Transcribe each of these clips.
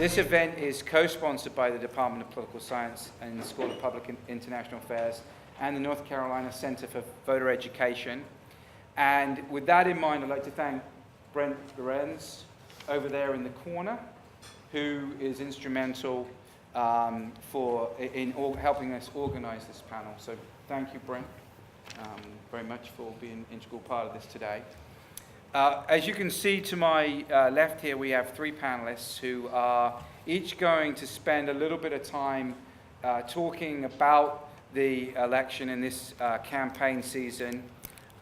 This event is co-sponsored by the Department of Political Science and the School of Public and International Affairs and the North Carolina Center for Voter Education. And with that in mind, I'd like to thank Brent Lorenz over there in the corner, who is instrumental in helping us organize this panel. So thank you, Brent, very much for being an integral part of this today. As you can see to my left here, we have three panelists who are each going to spend a little bit of time talking about the election in this campaign season.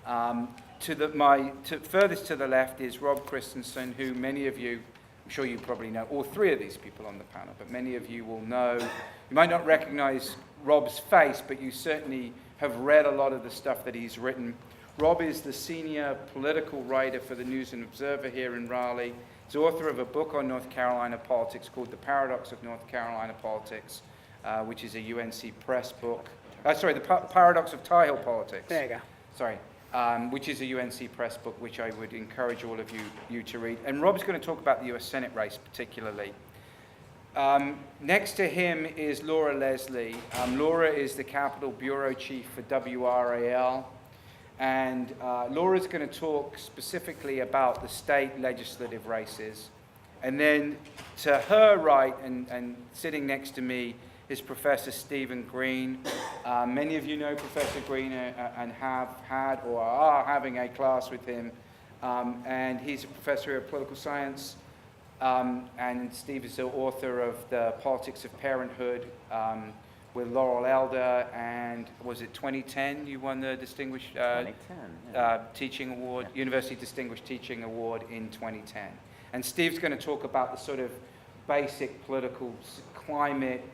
Furthest to the left is Rob Christensen, who many of you, I'm sure you probably know, all three of these people on the panel, but many of you will know. You might not recognize Rob's face, but you certainly have read a lot of the stuff that he's written. Rob is the senior political writer for the News and Observer here in Raleigh. He's author of a book on North Carolina politics called The Paradox of North Carolina Politics, which is a UNC Press book. The Paradox of Tar Heel Politics. There you go. Sorry. Which is a UNC Press book, which I would encourage all of you to read. And Rob's going to talk about the US Senate race particularly. Next to him is Laura Leslie. Laura is the Capitol Bureau Chief for WRAL. And Laura's going to talk specifically about the state legislative races. And then to her right, and sitting next to me, is Professor Stephen Greene. Many of you know Professor Greene and have had or are having a class with him. And he's a professor of political science. And Steve is the author of The Politics of Parenthood with Laurel Elder. And was it 2010 you won the Distinguished 2010, Teaching Award, yeah. University Distinguished Teaching Award in 2010. And Steve's going to talk about the sort of basic political climate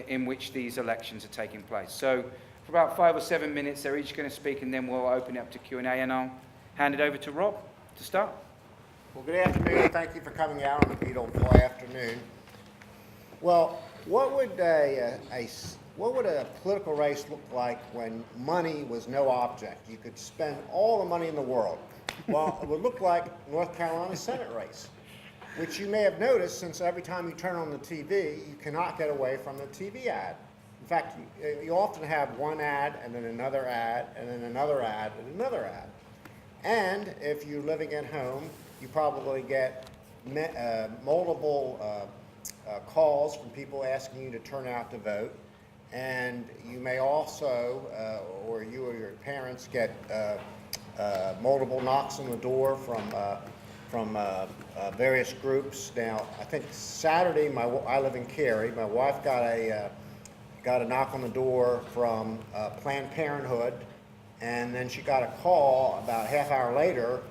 in which these elections are taking place. So for about 5 or 7 minutes, they're each going to speak, and then we'll open it up to Q&A, and I'll hand it over to Rob to start. Well, good afternoon. Thank you for coming out on the beautiful afternoon. Well, what would a political race look like when money was no object? You could spend all the money in the world. Well, it would look like North Carolina Senate race, which you may have noticed, since every time you turn on the TV, you cannot get away from the TV ad. In fact, you often have one ad, and then another ad, and then another ad, and another ad. And if you're living at home, you probably get multiple calls from people asking you to turn out to vote. And you may also, or you or your parents, get multiple knocks on the door from various groups. Now, I think Saturday, I live in Cary. My wife got a knock on the door from Planned Parenthood, and then she got a call about a half hour later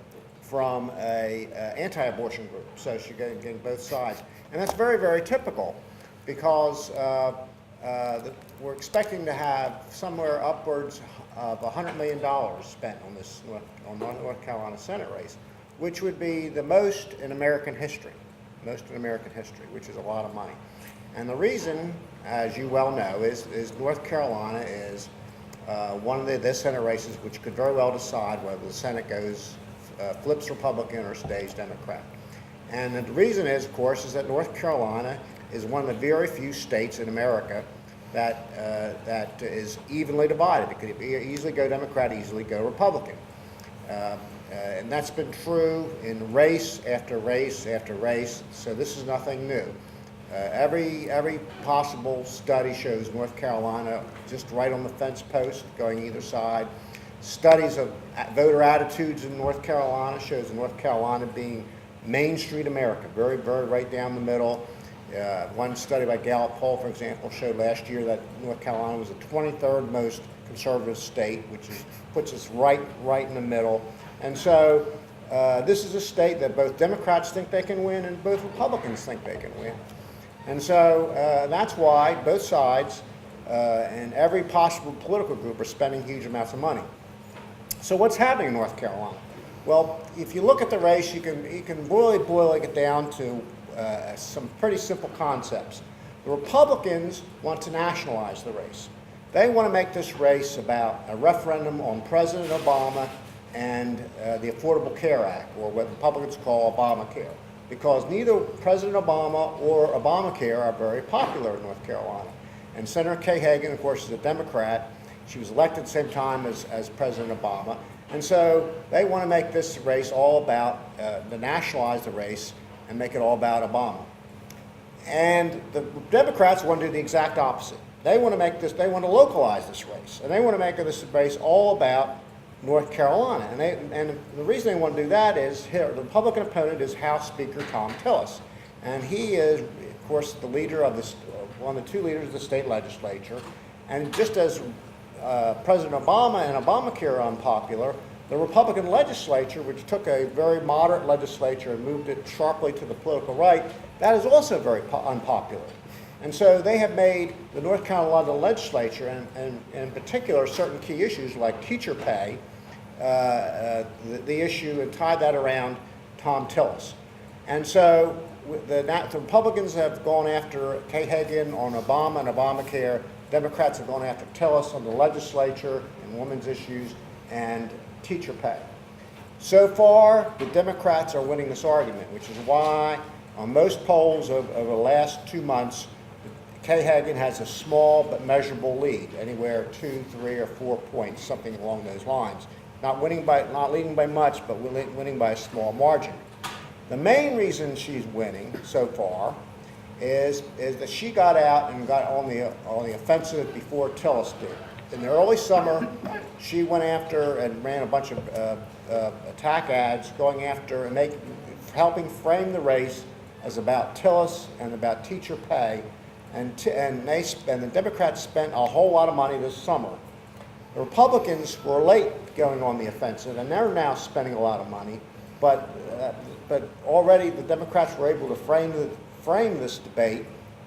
from a anti-abortion group. So she's getting both sides, and that's very, very typical, because we're expecting to have somewhere upwards of $100 million spent on this North Carolina Senate race, which would be the most in American history, which is a lot of money. And the reason, as you well know, is North Carolina is one of the Senate races which could very well decide whether the Senate flips Republican or stays Democrat. And the reason is, of course, is that North Carolina is one of the very few states in America that is evenly divided. It could easily go Democrat, easily go Republican. And that's been true in race after race after race, so this is nothing new. Every possible study shows North Carolina just right on the fence post, going either side. Studies of voter attitudes in North Carolina shows North Carolina being Main Street America, very, very right down the middle. One study by Gallup poll, for example, showed last year that North Carolina was the 23rd most conservative state, which puts us right in the middle. And so this is a state that both Democrats think they can win and both Republicans think they can win. And so that's why both sides and every possible political group are spending huge amounts of money. So what's happening in North Carolina? Well, if you look at the race, you can really boil it down to some pretty simple concepts. The Republicans want to nationalize the race. They want to make this race about a referendum on President Obama and the Affordable Care Act, or what Republicans call Obamacare. because neither President Obama or Obamacare are very popular in North Carolina. And Senator Kay Hagan, of course, is a Democrat. She was elected at the same time as President Obama. And so they want to make this race all about, to nationalize the race and make it all about Obama. And the Democrats want to do the exact opposite. They want to make this, they want to localize this race. And they want to make this race all about North Carolina. And the reason they want to do that is the Republican opponent is House Speaker Tom Tillis. And he is, of course, the leader of this, one of the two leaders of the state legislature. And just as President Obama and Obamacare are unpopular, the Republican legislature, which took a very moderate legislature and moved it sharply to the political right, that is also very unpopular. And so they have made the North Carolina legislature, and in particular certain key issues like teacher pay, the issue, and tied that around Tom Tillis. And so the Republicans have gone after Kay Hagan on Obama and Obamacare. Democrats have gone after Tillis on the legislature and women's issues and teacher pay. So far, the Democrats are winning this argument, which is why on most polls over the last 2 months, Kay Hagan has a small but measurable lead, anywhere 2, 3, or 4 points, something along those lines. Not leading by much, but winning by a small margin. The main reason she's winning so far is that she got out and got on the offensive before Tillis did. In the early summer, she went after and ran a bunch of attack ads going after and helping frame the race as about Tillis and about teacher pay, and the Democrats spent a whole lot of money this summer. The Republicans were late going on the offensive, and they're now spending a lot of money, but already the Democrats were able to frame this debate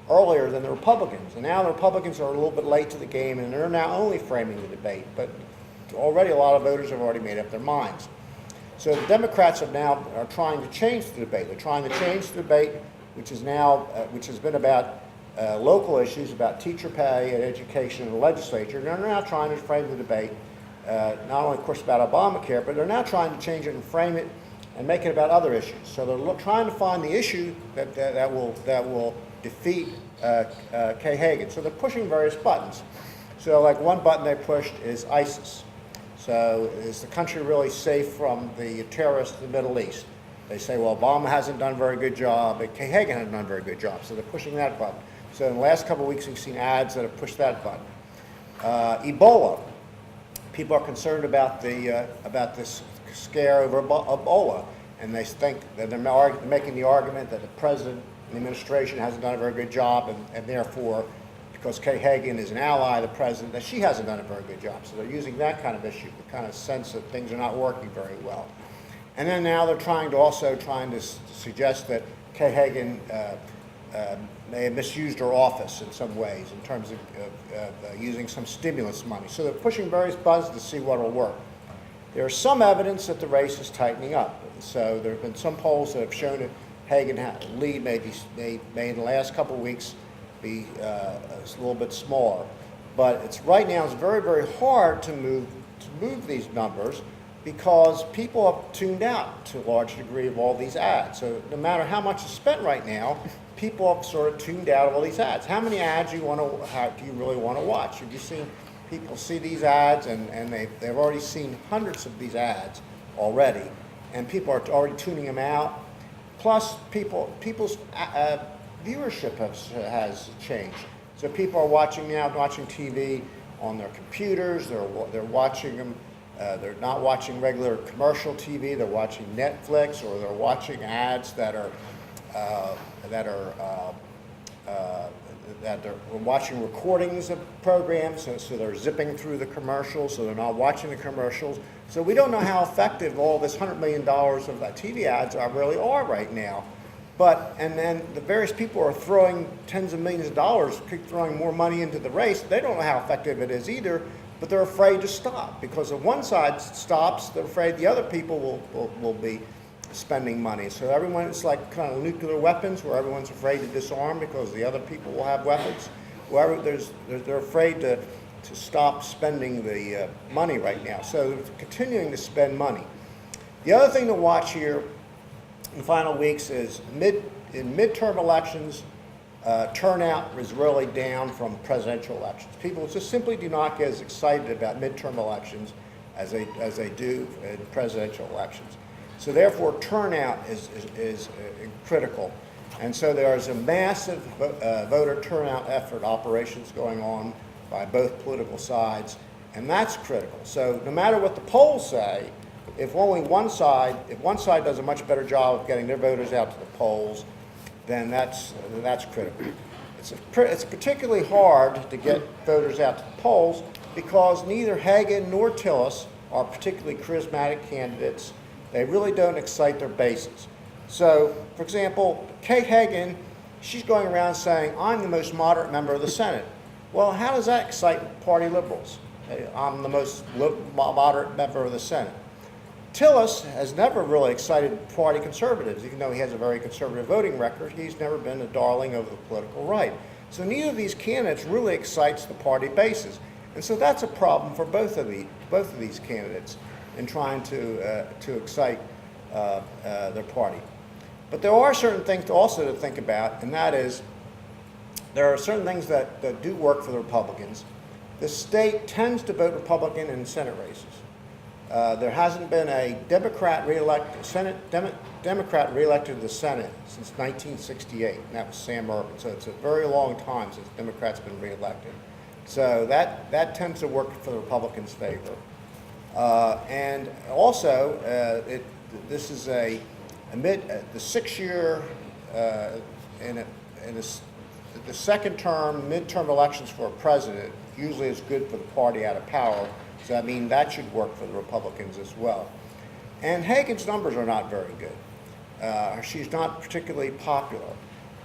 earlier than the Republicans. And now the Republicans are a little bit late to the game, and they're now only framing the debate. But already a lot of voters have already made up their minds. So the Democrats are trying to change the debate. They're trying to change the debate, which has been about local issues, about teacher pay and education in the legislature. And they're now trying to frame the debate, not only, of course, about Obamacare, but they're now trying to change it and frame it and make it about other issues. So they're trying to find the issue that will defeat Kay Hagan. So they're pushing various buttons. So like one button they pushed is ISIS. So is the country really safe from the terrorists in the Middle East? They say, well, Obama hasn't done a very good job, and Kay Hagan hasn't done a very good job. So they're pushing that button. So in the last couple of weeks, we've seen ads that have pushed that button. Ebola. People are concerned about this scare over Ebola, and they think that they're making the argument that the president and the administration hasn't done a very good job, and therefore, because Kay Hagan is an ally of the president, that she hasn't done a very good job. So they're using that kind of issue to kind of sense that things are not working very well. And then now they're trying to suggest that Kay Hagan may have misused her office in some ways in terms of using some stimulus money. So they're pushing various buttons to see what will work. There's some evidence that the race is tightening up. So there have been some polls that have shown that Hagan lead may in the last couple of weeks be a little bit smaller. But right now it's very, very hard to move these numbers because people have tuned out to a large degree of all these ads. So no matter how much is spent right now, people have sort of tuned out of all these ads. How many ads do you really want to watch? Have you seen people see these ads, and they've already seen hundreds of these ads already, and people are already tuning them out. Plus, people's viewership has changed. So people are watching TV on their computers. They're watching them. They're not watching regular commercial TV. They're watching Netflix, or they're watching ads that are watching recordings of programs, so they're zipping through the commercials, so they're not watching the commercials. So we don't know how effective all this $100 million of TV ads really are right now. And then the various people are throwing tens of millions of dollars, keep throwing more money into the race. They don't know how effective it is either, but they're afraid to stop, because if one side stops, they're afraid the other people will be spending money. So it's like kind of nuclear weapons, where everyone's afraid to disarm because the other people will have weapons. They're afraid to stop spending the money right now. So they're continuing to spend money. The other thing to watch here in the final weeks is in midterm elections, turnout is really down from presidential elections. People just simply do not get as excited about midterm elections as they do in presidential elections. So therefore, turnout is critical. And so there's a massive voter turnout effort, operations going on by both political sides, and that's critical. So no matter what the polls say, if one side does a much better job of getting their voters out to the polls, then that's critical. It's particularly hard to get voters out to the polls because neither Hagan nor Tillis are particularly charismatic candidates. They really don't excite their bases. So, for example, Kay Hagan, she's going around saying, I'm the most moderate member of the Senate. Well, how does that excite party liberals? I'm the most moderate member of the Senate. Tillis has never really excited party conservatives. Even though he has a very conservative voting record, he's never been a darling of the political right. So neither of these candidates really excites the party bases. And so that's a problem for both of these candidates in trying to excite their party. But there are certain things also to think about, and that is there are certain things that do work for the Republicans. The state tends to vote Republican in Senate races. There hasn't been a Democrat reelected to the Senate since 1968, and that was Sam Ervin. So it's a very long time since Democrats been reelected. So that tends to work for the Republicans' favor. And also, this is the 6-year the second term midterm elections for a president usually is good for the party out of power. So I mean that should work for the Republicans as well. And Hagan's numbers are not very good. She's not particularly popular.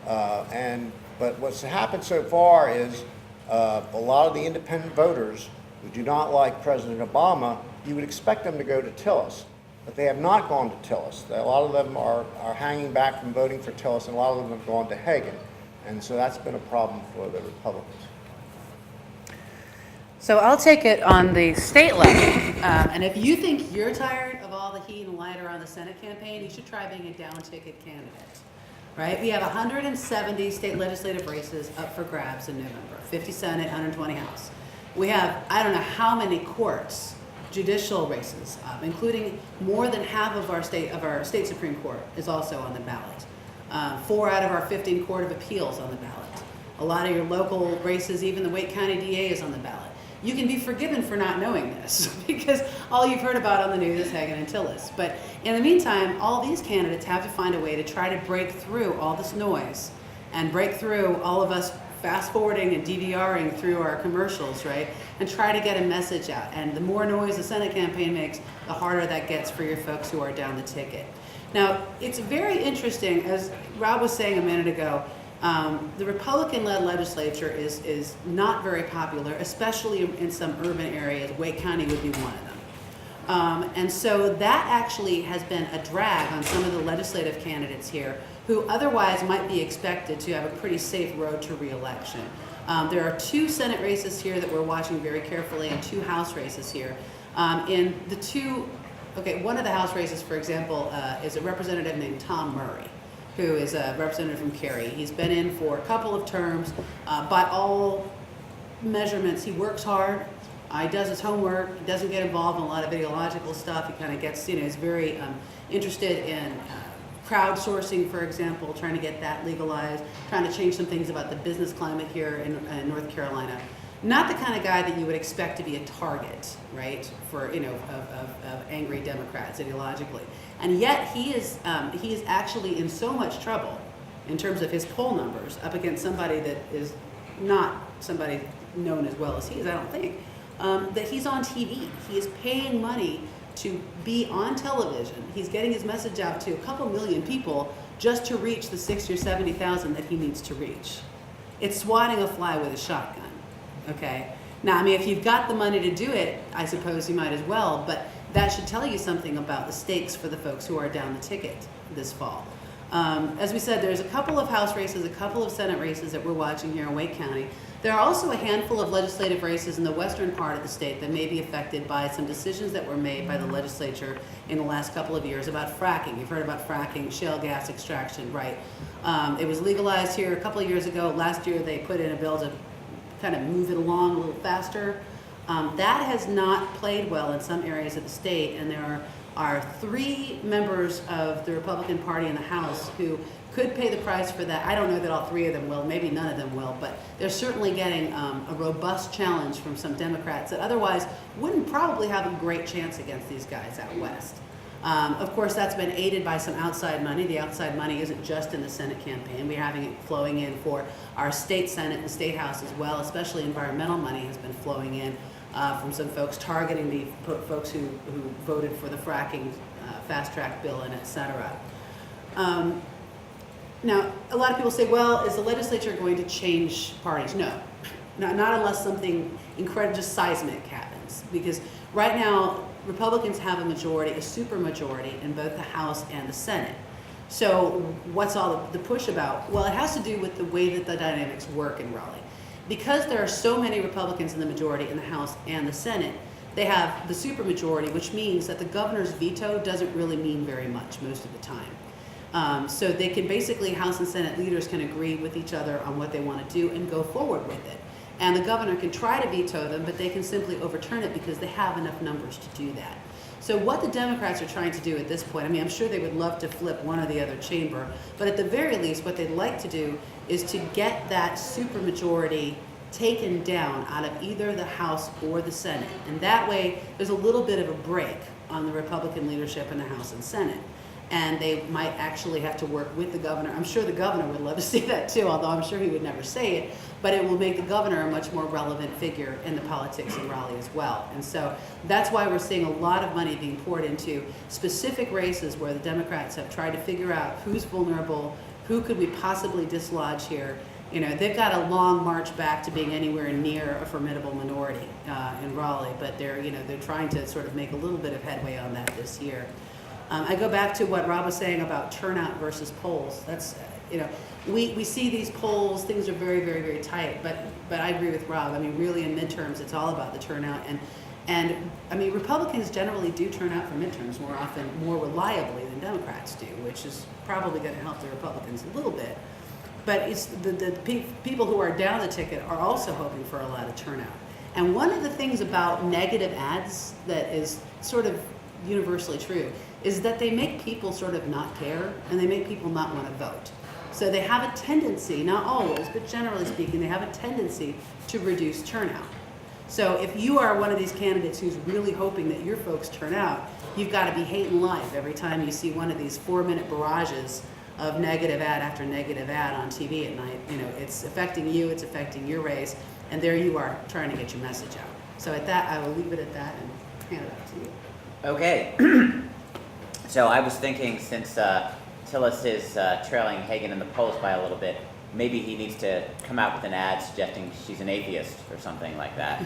But what's happened so far is a lot of the independent voters who do not like President Obama, you would expect them to go to Tillis. But they have not gone to Tillis. A lot of them are hanging back from voting for Tillis, and a lot of them have gone to Hagan. And so that's been a problem for the Republicans. So I'll take it on the state level. And if you think you're tired of all the heat and light around the Senate campaign, you should try being a down-ticket candidate. Right? We have 170 state legislative races up for grabs in November, 50 Senate, 120 House. We have, I don't know how many courts, judicial races, including more than half of our state Supreme Court is also on the ballot. 4 out of our 15 Court of Appeals on the ballot. A lot of your local races, even the Wake County DA is on the ballot. You can be forgiven for not knowing this because all you've heard about on the news is Hagan and Tillis. But in the meantime, all these candidates have to find a way to try to break through all this noise and break through all of us fast forwarding and DVRing through our commercials, right? And try to get a message out. And the more noise the Senate campaign makes, the harder that gets for your folks who are down the ticket. Now, it's very interesting, as Rob was saying a minute ago, the Republican-led legislature is not very popular, especially in some urban areas. Wake County would be one of them. And so that actually has been a drag on some of the legislative candidates here who otherwise might be expected to have a pretty safe road to re-election. There are 2 Senate races here that we're watching very carefully and 2 House races here. In the 2, one of the House races, for example, is a representative named Tom Murray, who is a representative from Cary. He's been in for a couple of terms. By all measurements, he works hard. He does his homework. He doesn't get involved in a lot of ideological stuff. He kind of gets, he's very interested in crowdsourcing, for example, trying to get that legalized, trying to change some things about the business climate here in North Carolina. Not the kind of guy that you would expect to be a target, right, for of angry Democrats ideologically, and yet he is actually in so much trouble in terms of his poll numbers up against somebody that is not somebody known as well as he is. I don't think that he's on TV. He is paying money to be on television. He's getting his message out to a couple million people just to reach the 60 or 70,000 that he needs to reach. It's swatting a fly with a shotgun. Okay. Now, I mean, if you've got the money to do it, I suppose you might as well, but that should tell you something about the stakes for the folks who are down the ticket this fall. As we said, there's a couple of House races, a couple of Senate races that we're watching here in Wake County. There are also a handful of legislative races in the western part of the state that may be affected by some decisions that were made by the legislature in the last couple of years about fracking. You've heard about fracking, shale gas extraction, right? It was legalized here a couple of years ago. Last year they put in a bill to kind of move it along a little faster. That has not played well in some areas of the state, and there are 3 members of the Republican Party in the House who could pay the price for that. I don't know that all 3 of them will, maybe none of them will, but they're certainly getting a robust challenge from some Democrats that otherwise wouldn't probably have a great chance against these guys out west. Of course, that's been aided by some outside money. The outside money isn't just in the Senate campaign. We're having it flowing in for our state Senate and state House as well, especially environmental money has been flowing in from some folks targeting the folks who voted for the fracking fast track bill and et cetera. Now, a lot of people say, well, is the legislature going to change parties? No, not unless something incredible, just seismic happens. Because right now, Republicans have a majority, a super majority in both the House and the Senate. So what's all the push about? Well, it has to do with the way that the dynamics work in Raleigh. Because there are so many Republicans in the majority in the House and the Senate, they have the supermajority, which means that the governor's veto doesn't really mean very much most of the time. So they can basically, House and Senate leaders can agree with each other on what they want to do and go forward with it. And the governor can try to veto them, but they can simply overturn it because they have enough numbers to do that. So what the Democrats are trying to do at this point, I mean, I'm sure they would love to flip one or the other chamber, but at the very least, what they'd like to do is to get that supermajority taken down out of either the House or the Senate. And that way, there's a little bit of a break on the Republican leadership in the House and Senate. And they might actually have to work with the governor. I'm sure the governor would love to see that too, although I'm sure he would never say it, but it will make the governor a much more relevant figure in the politics in Raleigh as well. And so that's why we're seeing a lot of money being poured into specific races where the Democrats have tried to figure out who's vulnerable, who could we possibly dislodge here. You know, they've got a long march back to being anywhere near a formidable minority in Raleigh, but they're trying to sort of make a little bit of headway on that this year. I go back to what Rob was saying about turnout versus polls. That's, we see these polls, things are very, very, very tight, but I agree with Rob. I mean, really in midterms, it's all about the turnout. And I mean, Republicans generally do turn out for midterms more often, more reliably than Democrats do, which is probably going to help the Republicans a little bit. But it's the people who are down the ticket are also hoping for a lot of turnout. And one of the things about negative ads that is sort of universally true is that they make people sort of not care and they make people not want to vote. So they have a tendency, not always, but generally speaking, they have a tendency to reduce turnout. So if you are one of these candidates who's really hoping that your folks turn out, you've got to be hating life every time you see one of these 4-minute barrages of negative ad after negative ad on TV at night. It's affecting you, it's affecting your race, and there you are trying to get your message out. So at that, I will leave it at that and hand it off to you. Okay. So I was thinking, since Tillis is trailing Hagan in the polls by a little bit, maybe he needs to come out with an ad suggesting she's an atheist or something like that.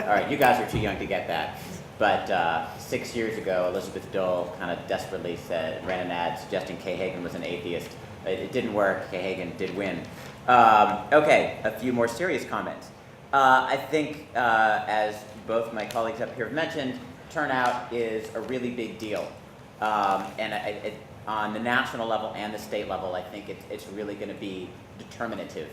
All right, you guys are too young to get that. But 6 years ago, Elizabeth Dole kind of desperately ran an ad suggesting Kay Hagan was an atheist. It didn't work. Kay Hagan did win. Okay, a few more serious comments. I think, as both my colleagues up here have mentioned, turnout is a really big deal. And on the national level and the state level, I think it's really going to be determinative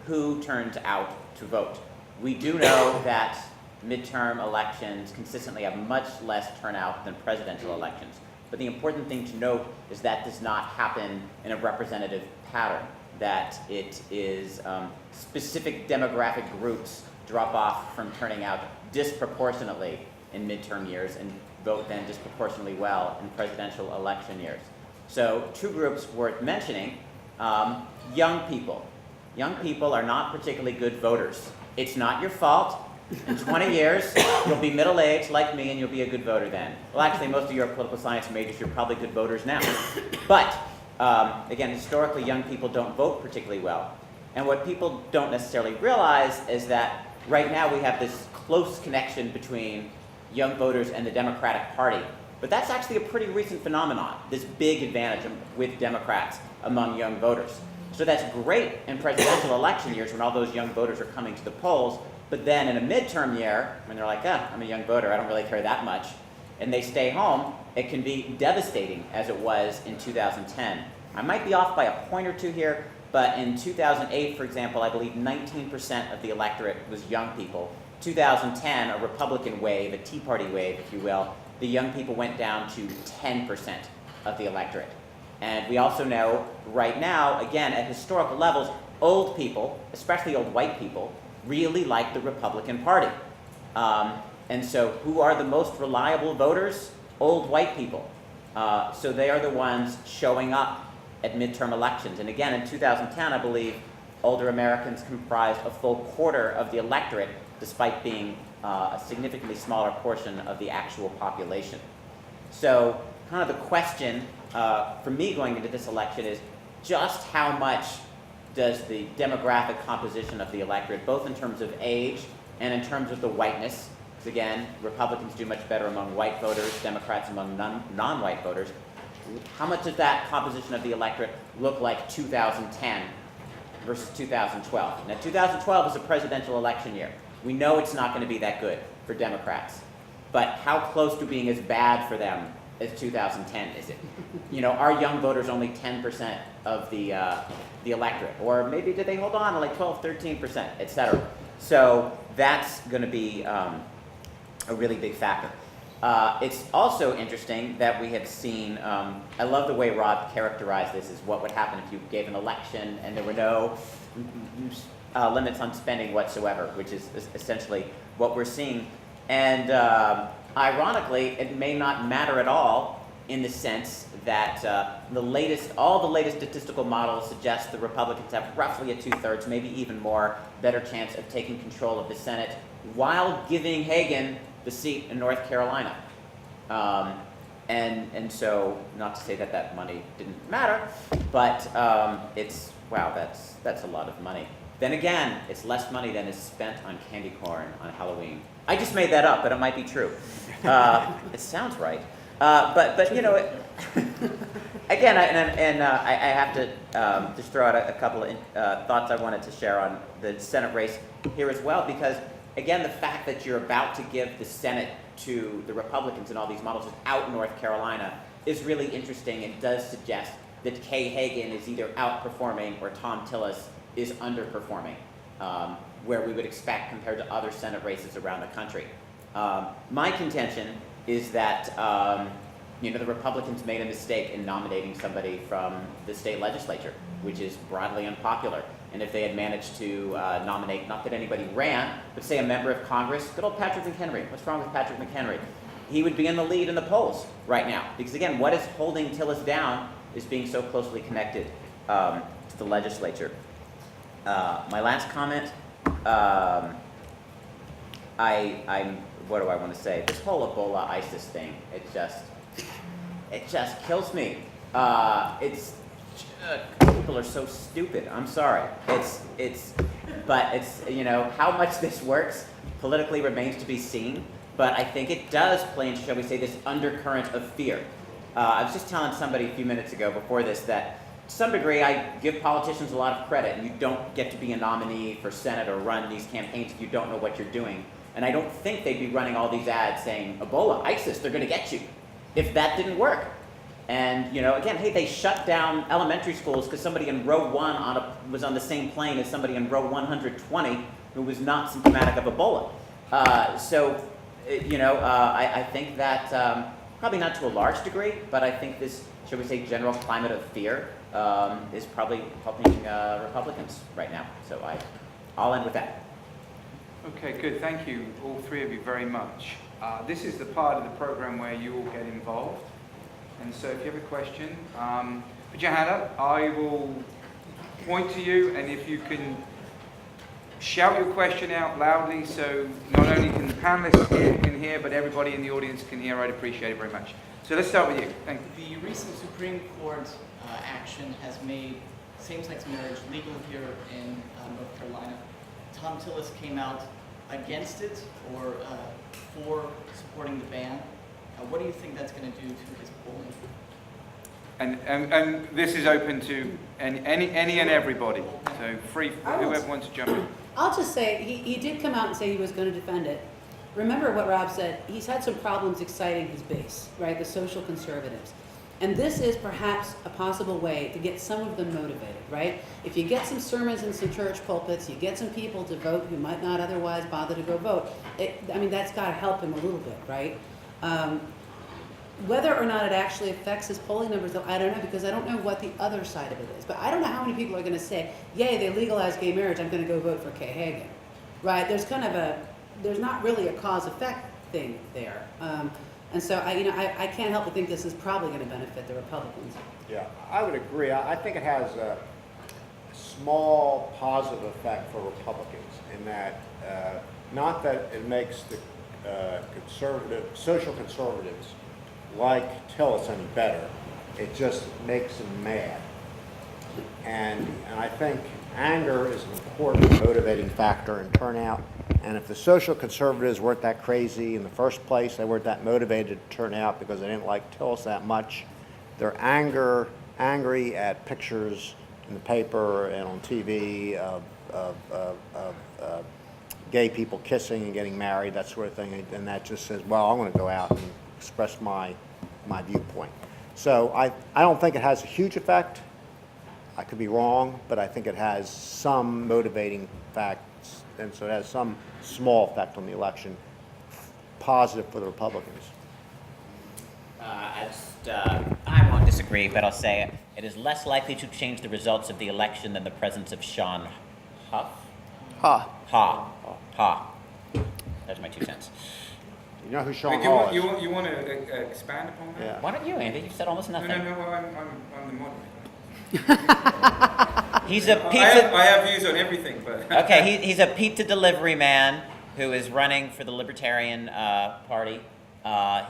who turns out to vote. We do know that midterm elections consistently have much less turnout than presidential elections. But the important thing to note is that does not happen in a representative pattern, that it is specific demographic groups drop off from turning out disproportionately in midterm years and vote then disproportionately well in presidential election years. So 2 groups worth mentioning, young people. Young people are not particularly good voters. It's not your fault. In 20 years, you'll be middle-aged like me and you'll be a good voter then. Well, actually, most of you are political science majors, you're probably good voters now. But, again, historically, young people don't vote particularly well. And what people don't necessarily realize is that right now we have this close connection between young voters and the Democratic Party. But that's actually a pretty recent phenomenon, this big advantage with Democrats among young voters. So that's great in presidential election years when all those young voters are coming to the polls, but then in a midterm year, when they're like, I'm a young voter, I don't really care that much, and they stay home, it can be devastating as it was in 2010. I might be off by a point or two here, but in 2008, for example, I believe 19% of the electorate was young people. 2010, a Republican wave, a Tea Party wave, if you will, the young people went down to 10% of the electorate. And we also know right now, again, at historical levels, old people, especially old white people, really like the Republican Party. And so who are the most reliable voters? Old white people. So they are the ones showing up at midterm elections. And again, in 2010, I believe older Americans comprised a full quarter of the electorate, despite being a significantly smaller portion of the actual population. So kind of the question for me going into this election is just how much does the demographic composition of the electorate, both in terms of age and in terms of the whiteness, because again, Republicans do much better among white voters, Democrats among non-white voters, how much does that composition of the electorate look like 2010 versus 2012? Now, 2012 is a presidential election year. We know it's not going to be that good for Democrats. But how close to being as bad for them as 2010 is it? You know, are young voters only 10% of the electorate? Or maybe did they hold on to like 12, 13%, et cetera? So that's going to be a really big factor. It's also interesting that we have seen, I love the way Rob characterized this as what would happen if you gave an election and there were no limits on spending whatsoever, which is essentially what we're seeing. And ironically, it may not matter at all in the sense that all the latest statistical models suggest the Republicans have roughly a 2/3, maybe even more, better chance of taking control of the Senate while giving Hagan the seat in North Carolina. And so, not to say that that money didn't matter, but it's, wow, that's a lot of money. Then again, it's less money than is spent on candy corn on Halloween. I just made that up, but it might be true. It sounds right. But you know, again, I have to just throw out a couple of thoughts I wanted to share on the Senate race here as well, because again, the fact that you're about to give the Senate to the Republicans in all these models without North Carolina is really interesting and does suggest that Kay Hagan is either outperforming or Tom Tillis is underperforming, where we would expect compared to other Senate races around the country. My contention is that you know, the Republicans made a mistake in nominating somebody from the state legislature, which is broadly unpopular. And if they had managed to nominate, not that anybody ran, but say a member of Congress, good old Patrick McHenry. What's wrong with Patrick McHenry? He would be in the lead in the polls right now. Because again, what is holding Tillis down is being so closely connected to the legislature. My last comment, what do I want to say? This whole Ebola ISIS thing, it just kills me. People are so stupid. I'm sorry. But you know, how much this works politically remains to be seen. But I think it does play into, shall we say, this undercurrent of fear. I was just telling somebody a few minutes ago before this that to some degree I give politicians a lot of credit, and you don't get to be a nominee for Senate or run these campaigns if you don't know what you're doing. And I don't think they'd be running all these ads saying, Ebola, ISIS, they're going to get you, if that didn't work. And, you know, again, hey, they shut down elementary schools because somebody in row 1 was on the same plane as somebody in row 120 who was not symptomatic of Ebola. You know, I think that, probably not to a large degree, but I think this, shall we say, general climate of fear is probably helping Republicans right now. So I'll end with that. Okay, good. Thank you, all three of you, very much. This is the part of the program where you all get involved. And so if you have a question, put your hand up. I will point to you, and if you can shout your question out loudly so not only can the panelists hear, but everybody in the audience can hear, I'd appreciate it very much. So let's start with you. Thank you. The recent Supreme Court action has made same-sex marriage legal here in North Carolina. Tom Tillis came out against it or for supporting the ban. what do you think that's going to do to his polling? And this is open to any and everybody. So free, whoever wants to jump in. I'll just say, he did come out and say he was going to defend it. Remember what Rob said, he's had some problems exciting his base, right, the social conservatives. And this is perhaps a possible way to get some of them motivated, right? If you get some sermons in some church pulpits, you get some people to vote who might not otherwise bother to go vote, that's got to help him a little bit, right? Whether or not it actually affects his polling numbers, though, I don't know, because I don't know what the other side of it is. But I don't know how many people are going to say, yay, they legalized gay marriage, I'm going to go vote for Kay Hagan, right? There's not really a cause-effect thing there. And so I can't help but think this is probably going to benefit the Republicans. Yeah, I would agree. I think it has a small positive effect for Republicans in that, not that it makes the social conservatives like Tillis any better, it just makes them mad. And I think anger is an important motivating factor in turnout. And if the social conservatives weren't that crazy in the first place, they weren't that motivated to turn out because they didn't like Tillis that much, they're angry at pictures in the paper and on TV of gay people kissing and getting married, that sort of thing, and that just says, well, I'm going to go out and express my viewpoint. So I don't think it has a huge effect. I could be wrong, but I think it has some motivating facts, and so it has some small effect on the election, positive for the Republicans. I won't disagree, but I'll say it is less likely to change the results of the election than the presence of Sean Huff. Ha. That's my 2 cents. You know who Sean Wait, Hall is? you want to expand upon that? Yeah. Why don't you, Andy? You've said almost nothing. No, I'm the moderator. He's a pizza. I have views on everything, but... Okay, he's a pizza delivery man who is running for the Libertarian Party.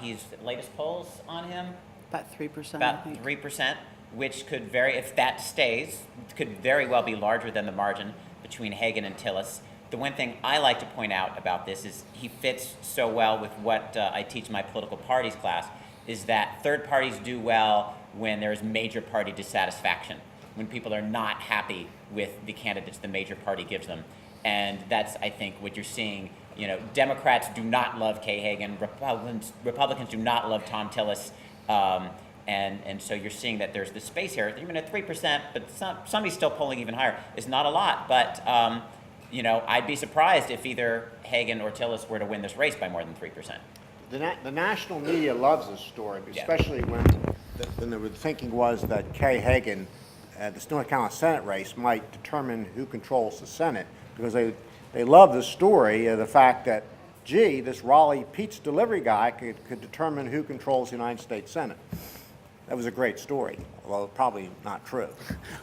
He's latest polls on him About 3%. about 3%, which could if that stays, could very well be larger than the margin between Hagan and Tillis. The one thing I like to point out about this is he fits so well with what I teach my political parties class, is that third parties do well when there's major party dissatisfaction, when people are not happy with the candidates the major party gives them. And that's, I think, what you're seeing. Democrats do not love Kay Hagan, Republicans do not love Tom Tillis, and so you're seeing that there's this space here, even at 3%, but somebody's still polling even higher. It's not a lot, but I'd be surprised if either Hagan or Tillis were to win this race by more than 3%. The national media loves this story, especially when the thinking was that Kay Hagan, this North Carolina Senate race, might determine who controls the Senate, because they love the story of the fact that, gee, this Raleigh pizza delivery guy could determine who controls the United States Senate. That was a great story, although probably not true.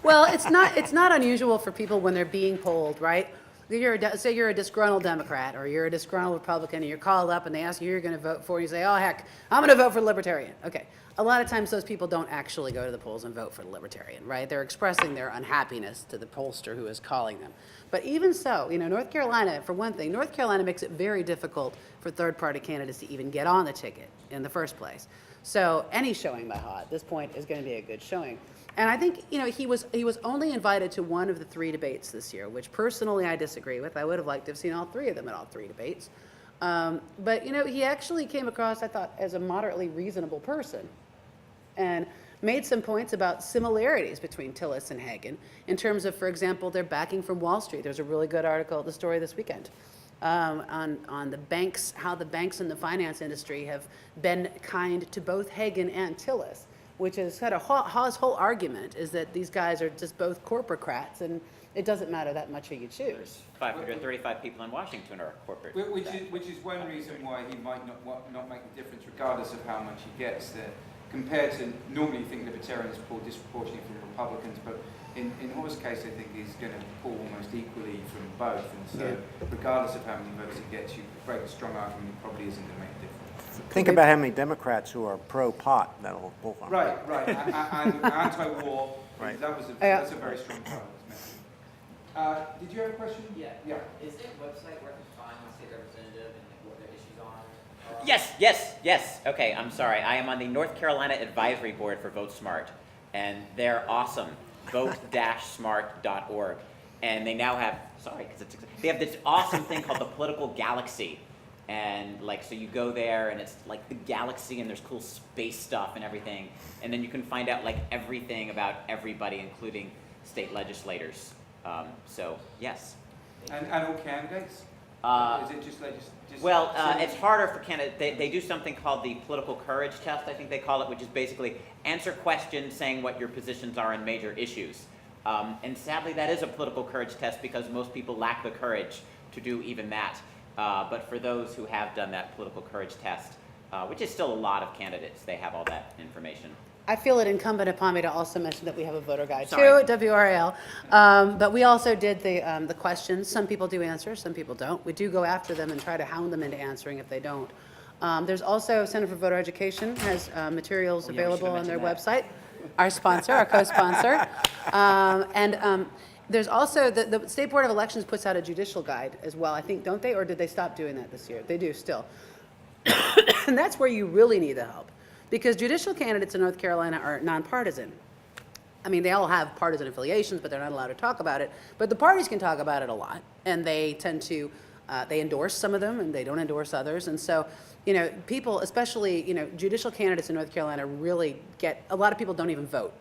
Well, it's not unusual for people when they're being polled, right? Say you're a disgruntled Democrat or you're a disgruntled Republican and you're called up and they ask you who you're going to vote for and you say, oh, heck, I'm going to vote for the Libertarian. Okay. A lot of times those people don't actually go to the polls and vote for the Libertarian, right? They're expressing their unhappiness to the pollster who is calling them. But even so, North Carolina, for one thing, North Carolina makes it very difficult for third-party candidates to even get on the ticket in the first place. So any showing by Ha at this point is going to be a good showing. And I think, he was only invited to one of the 3 debates this year, which personally I disagree with. I would have liked to have seen all 3 of them at all 3 debates. But, he actually came across, I thought, as a moderately reasonable person and made some points about similarities between Tillis and Hagan in terms of, for example, their backing from Wall Street. There's a really good article, the story this weekend, on the banks, how the banks and the finance industry have been kind to both Hagan and Tillis, which is kind of Ha's whole argument is that these guys are just both corporocrats and it doesn't matter that much who you choose. 535 people in Washington are corporate. Which is one reason why he might not make a difference regardless of how much he gets. Compared to, normally you think Libertarians pull disproportionately from Republicans, but in Ha's case I think he's going to pull almost equally from both. And so regardless of how many votes he gets, you break a strong argument, it probably isn't going to make a difference. Think about how many Democrats who are pro-pot that'll pull from. Right. And anti-war, Right. That's a very strong part of this message. Did you have a question? Yeah. Yeah. Is there a website where I can find my state representative and what their issues are? Yes. Okay, I'm sorry. I am on the North Carolina Advisory Board for Vote Smart, and they're awesome. Vote-smart.org. And they now have, they have this awesome thing called the Political Galaxy. And like, so you go there and it's like the galaxy and there's cool space stuff and everything. And then you can find out like everything about everybody, including state legislators. So, yes. And all candidates? Is it just Well, it's harder for candidates. They do something called the political courage test, I think they call it, which is basically answer questions saying what your positions are on major issues. And sadly, that is a political courage test because most people lack the courage to do even that. But for those who have done that political courage test, which is still a lot of candidates, they have all that information. I feel it incumbent upon me to also mention that we have a voter guide too Sorry. at WRAL. But we also did the questions. Some people do answer, some people don't. We do go after them and try to hound them into answering if they don't. There's also Center for Voter Education has materials Oh, yeah, we should available have on their mentioned website. Our sponsor, our co-sponsor. There's also, the State Board of Elections puts out a judicial guide as well, I think, don't they? Or did they stop doing that this year? They do still. And that's where you really need the help. Because judicial candidates in North Carolina are nonpartisan. I mean, they all have partisan affiliations, but they're not allowed to talk about it. But the parties can talk about it a lot, and they tend to, they endorse some of them, and they don't endorse others. And so, you know, people, especially, you know, judicial candidates in North Carolina really get, a lot of people don't even vote.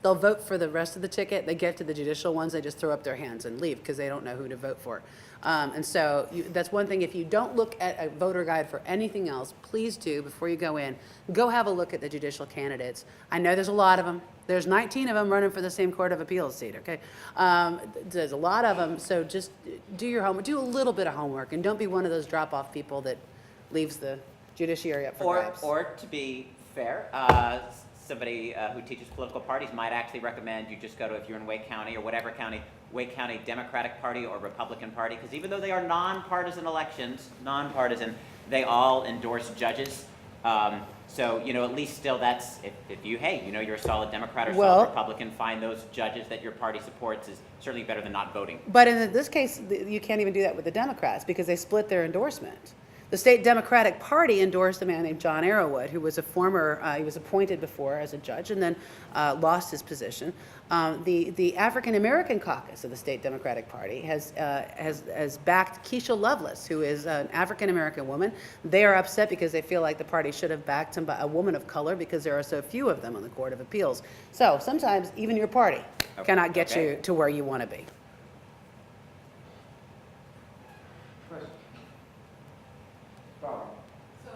They'll vote for the rest of the ticket. They get to the judicial ones, they just throw up their hands and leave because they don't know who to vote for. And so that's one thing. If you don't look at a voter guide for anything else, please do, before you go in, go have a look at the judicial candidates. I know there's a lot of them. There's 19 of them running for the same Court of Appeals seat, okay? There's a lot of them, so just do your homework. Do a little bit of homework, and don't be one of those drop-off people that leaves the judiciary up for grabs. Or to be fair, somebody who teaches political parties might actually recommend you just go to, if you're in Wake County or whatever county, Wake County Democratic Party or Republican Party, because even though they are nonpartisan elections, they all endorse judges. So, you know, at least still that's, if you, hey, you know, you're a solid Democrat or solid Republican, find those judges that your party supports is certainly better than not voting. But in this case, you can't even do that with the Democrats because they split their endorsement. The state Democratic Party endorsed a man named John Arrowwood, who was a former, he was appointed before as a judge and then lost his position. The African American caucus of the state Democratic Party has backed Keisha Lovelace, who is an African American woman. They are upset because they feel like the party should have backed a woman of color because there are so few of them on the Court of Appeals. So sometimes even your party cannot get you to where you want to be. So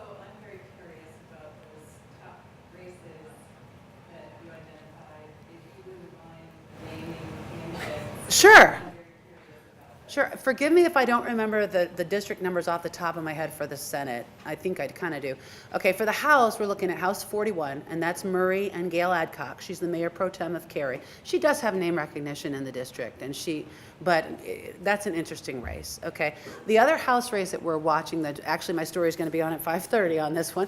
I'm very curious about those top races that you identified. If you wouldn't mind naming candidates. Sure. I'm very curious about that. Sure. Forgive me if I don't remember the district numbers off the top of my head for the Senate. I think I kind of do. Okay, for the House, we're looking at House 41, and that's Murray and Gail Adcock. She's the mayor pro tem of Cary. She does have name recognition in the district, but that's an interesting race. Okay. The other House race that we're watching, that actually my story is going to be on at 5:30 on this one,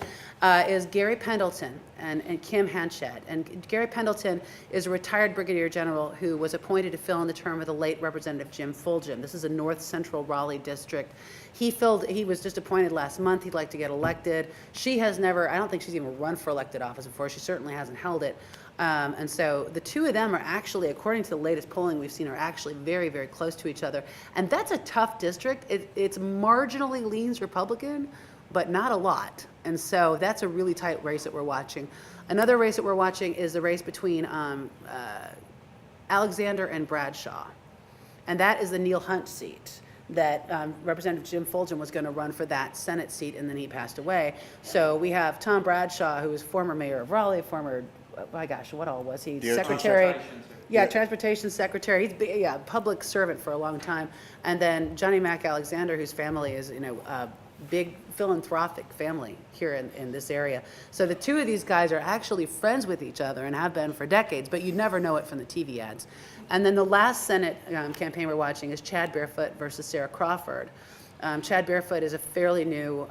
is Gary Pendleton and Kim Hanchett. And Gary Pendleton is a retired brigadier general who was appointed to fill in the term of the late Representative Jim Fulgham. This is a north central Raleigh district. He was just appointed last month. He'd like to get elected. She has never, I don't think she's even run for elected office before. She certainly hasn't held it. And so the two of them are actually, according to the latest polling we've seen, are actually very, very close to each other. And that's a tough district. It's marginally leans Republican, but not a lot. And so that's a really tight race that we're watching. Another race that we're watching is the race between Alexander and Bradshaw. And that is the Neil Hunt seat that Representative Jim Fulgham was going to run for that Senate seat, and then he passed away. So we have Tom Bradshaw, who was former mayor of Raleigh, former, my gosh, what all was he? Secretary. Yeah, transportation secretary. He's been, public servant for a long time. And then Johnny Mack Alexander, whose family is, a big philanthropic family here in this area. So the two of these guys are actually friends with each other and have been for decades, but you'd never know it from the TV ads. And then the last Senate campaign we're watching is Chad Barefoot versus Sarah Crawford. Chad Barefoot is a fairly new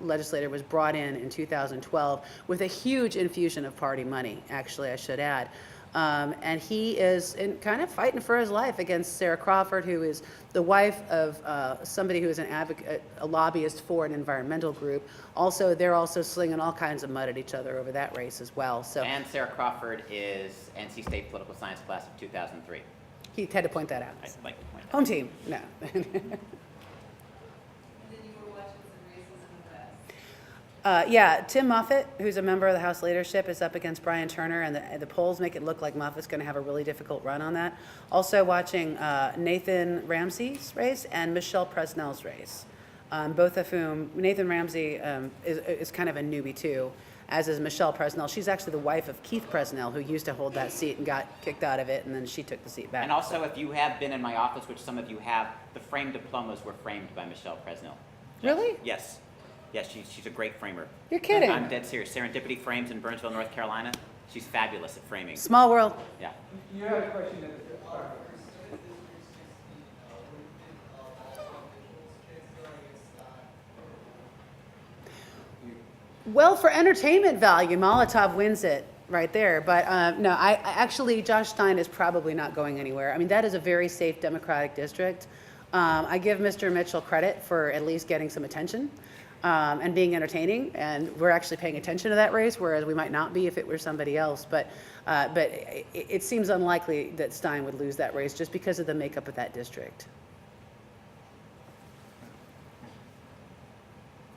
legislator, was brought in 2012 with a huge infusion of party money, actually, I should add. And he is kind of fighting for his life against Sarah Crawford, who is the wife of somebody who is an advocate, a lobbyist for an environmental group. Also, they're also slinging all kinds of mud at each other over that race as well. So And Sarah Crawford is NC State Political Science class of 2003. he had to point that out. I'd like to point that out. Home team, no. And then you were watching some races in the West. Yeah, Tim Moffitt, who's a member of the House leadership, is up against Brian Turner, and the polls make it look like Moffitt's going to have a really difficult run on that. Also watching Nathan Ramsey's race and Michelle Presnell's race, both of whom, Nathan Ramsey is kind of a newbie too, as is Michelle Presnell. She's actually the wife of Keith Presnell, who used to hold that seat and got kicked out of it, and then she took the seat back. And also, if you have been in my office, which some of you have, the framed diplomas were framed by Michelle Presnell. Really? Yes. Yes, she's a great framer. You're kidding. I'm dead serious. Serendipity Frames in Burnsville, North Carolina. She's fabulous at framing. Small world. Yeah. You had a question at the Well, for entertainment value, Molotov wins it right there. But no, I actually, Josh Stein is probably not going anywhere. I mean, that is a very safe Democratic district. I give Mr. Mitchell credit for at least getting some attention and being entertaining. And we're actually paying attention to that race, whereas we might not be if it were somebody else. But it seems unlikely that Stein would lose that race just because of the makeup of that district.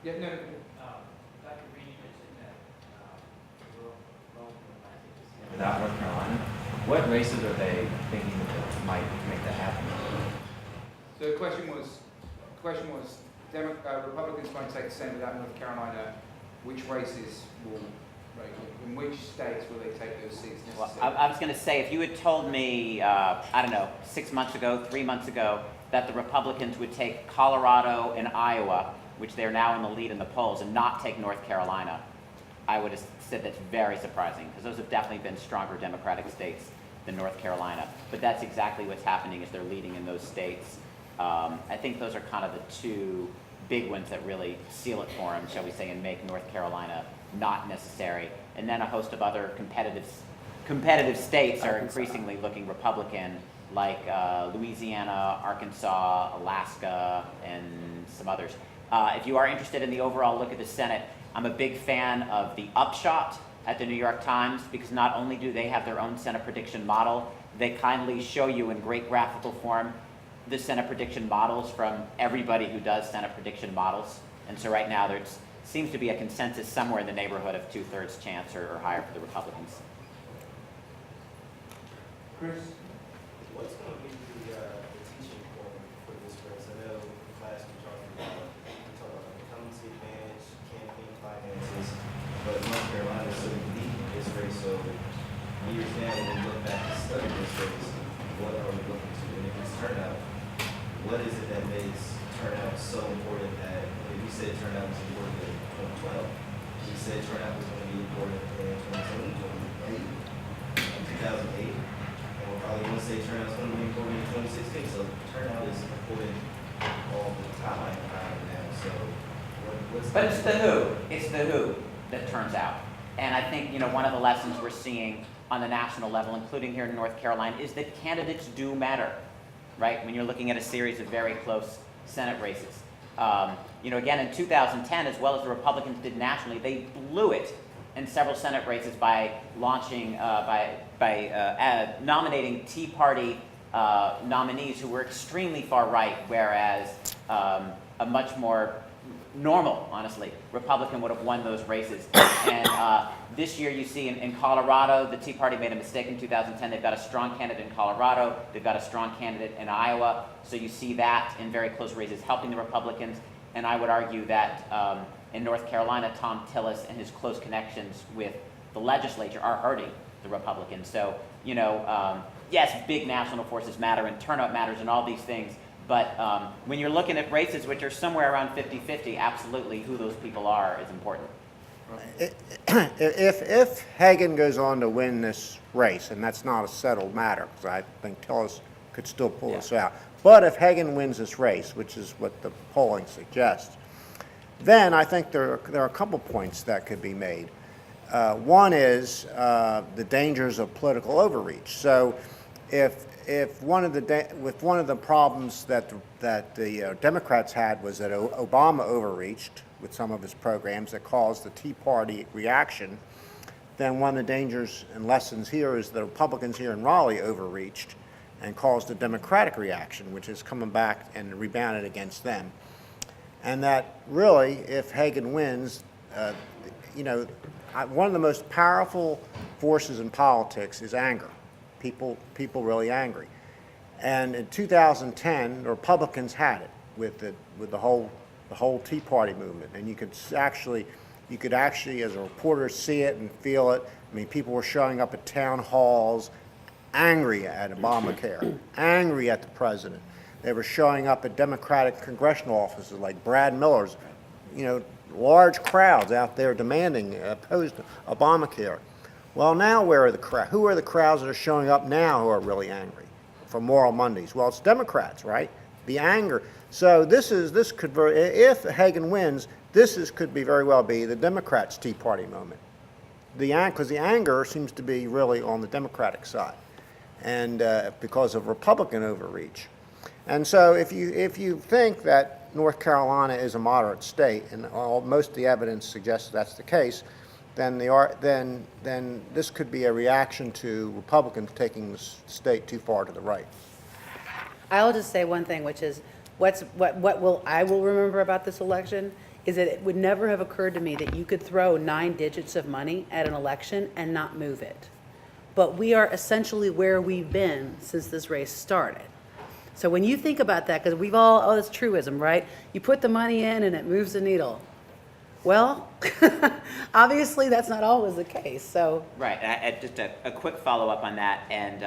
Yeah, no, Dr. Greene mentioned that without North Carolina, what races are they thinking that might make that happen? so the question was, Republicans trying to take the Senate without North Carolina, which races will, right, in which states will they take those seats Well, necessarily? I was going to say, if you had told me, I don't know, 6 months ago, 3 months ago, that the Republicans would take Colorado and Iowa, which they're now in the lead in the polls, and not take North Carolina, I would have said that's very surprising, because those have definitely been stronger Democratic states than North Carolina. But that's exactly what's happening, is they're leading in those states. I think those are kind of the two big ones that really seal it for them, shall we say, and make North Carolina not necessary. And then a host of other competitive states are increasingly looking Republican, like Louisiana, Arkansas, Alaska, and some others. If you are interested in the overall look at the Senate, I'm a big fan of the Upshot at the New York Times, because not only do they have their own Senate prediction model, they kindly show you in great graphical form the Senate prediction models from everybody who does Senate prediction models. And so right now there seems to be a consensus somewhere in the neighborhood of 2/3 chance or higher for the Republicans. Chris? What's going to be the teaching point for this race? I know in class we talked about incumbency advantage, campaign finances, but North Carolina is so unique in this race. So years now, when we look back to study this race, what are we looking to? And if it's turnout, what is it that makes turnout so important that, if you said turnout was important in 2012, you said turnout was going to be important in 2008, and we're probably going to say turnout is going to be important in 2016. So turnout is important all the time now. So what's But it's the who. It's the who that turns out. And I think, one of the lessons we're seeing on the national level, including here in North Carolina, is that candidates do matter, right? When you're looking at a series of very close Senate races. Again, in 2010, as well as the Republicans did nationally, they blew it in several Senate races by launching, nominating Tea Party nominees who were extremely far right, whereas a much more normal, honestly, Republican would have won those races. And this year you see in Colorado, the Tea Party made a mistake in 2010. They've got a strong candidate in Colorado. They've got a strong candidate in Iowa. So you see that in very close races helping the Republicans. And I would argue that in North Carolina, Tom Tillis and his close connections with the legislature are hurting the Republicans. So, yes, big national forces matter and turnout matters and all these things. But when you're looking at races which are somewhere around 50-50, absolutely who those people are is important. If Hagan goes on to win this race, and that's not a settled matter, because I think Tillis could still pull this out, but if Hagan wins this race, which is what the polling suggests, then I think there are a couple points that could be made. One is the dangers of political overreach. So if one of the problems that the Democrats had was that Obama overreached with some of his programs that caused the Tea Party reaction, then one of the dangers and lessons here is the Republicans here in Raleigh overreached and caused a Democratic reaction, which is coming back and rebounded against them. And that really, if Hagan wins, one of the most powerful forces in politics is anger. People really angry. And in 2010, the Republicans had it with the whole Tea Party movement, and you could actually, as a reporter, see it and feel it. I mean, people were showing up at town halls, angry at Obamacare, angry at the president. They were showing up at Democratic congressional offices like Brad Miller's, large crowds out there demanding opposed to Obamacare. Well, now where are the crowds? Who are the crowds that are showing up now who are really angry for Moral Mondays? Well, it's Democrats, right? The anger. So this could if Hagan wins, could be very well be the Democrats' Tea Party moment. Because the anger seems to be really on the Democratic side, and because of Republican overreach. And so if you think that North Carolina is a moderate state, and most of the evidence suggests that's the case, then this could be a reaction to Republicans taking the state too far to the right. I'll just say one thing, which is I will remember about this election is that it would never have occurred to me that you could throw 9 digits of money at an election and not move it. But we are essentially where we've been since this race started. So when you think about that, because we've all, it's truism, right? You put the money in and it moves the needle. Well, obviously that's not always the case, so. Right, just a quick follow-up on that, and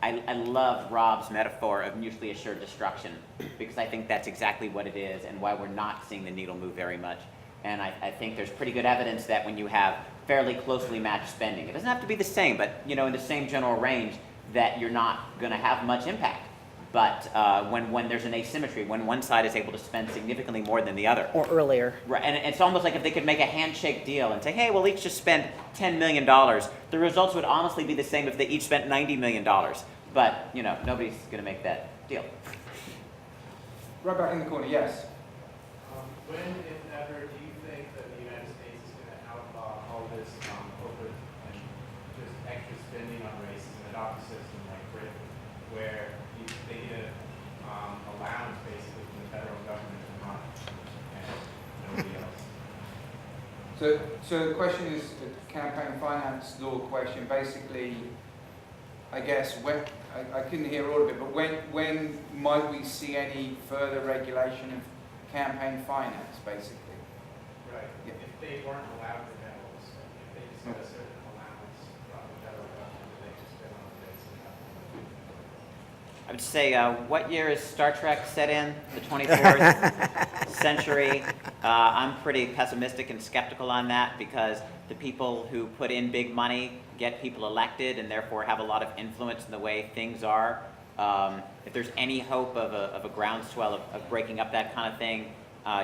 I love Rob's metaphor of mutually assured destruction, because I think that's exactly what it is and why we're not seeing the needle move very much. And I think there's pretty good evidence that when you have fairly closely matched spending, it doesn't have to be the same, but in the same general range, that you're not going to have much impact. But when there's an asymmetry, when one side is able to spend significantly more than the other. Or earlier. Right, and it's almost like if they could make a handshake deal and say, hey, we'll each just spend $10 million, the results would honestly be the same if they each spent $90 million. But, nobody's going to make that deal. Right back in the corner, yes. When, if ever, do you think that the United States is going to outlaw all this corporate and just extra spending on races and adopt a system like Britain, where they get an allowance basically from the federal government to run and nobody else? So the question is the campaign finance law question. Basically, I guess I couldn't hear all of it, but when might we see any further regulation of campaign finance, basically? Right. Yeah. If they weren't allowed to have all this stuff, if they just got a certain allowance from the federal government that they could spend on this. I would say, what year is Star Trek set in? The 24th century? I'm pretty pessimistic and skeptical on that, because the people who put in big money get people elected and therefore have a lot of influence in the way things are. If there's any hope of a groundswell of breaking up that kind of thing,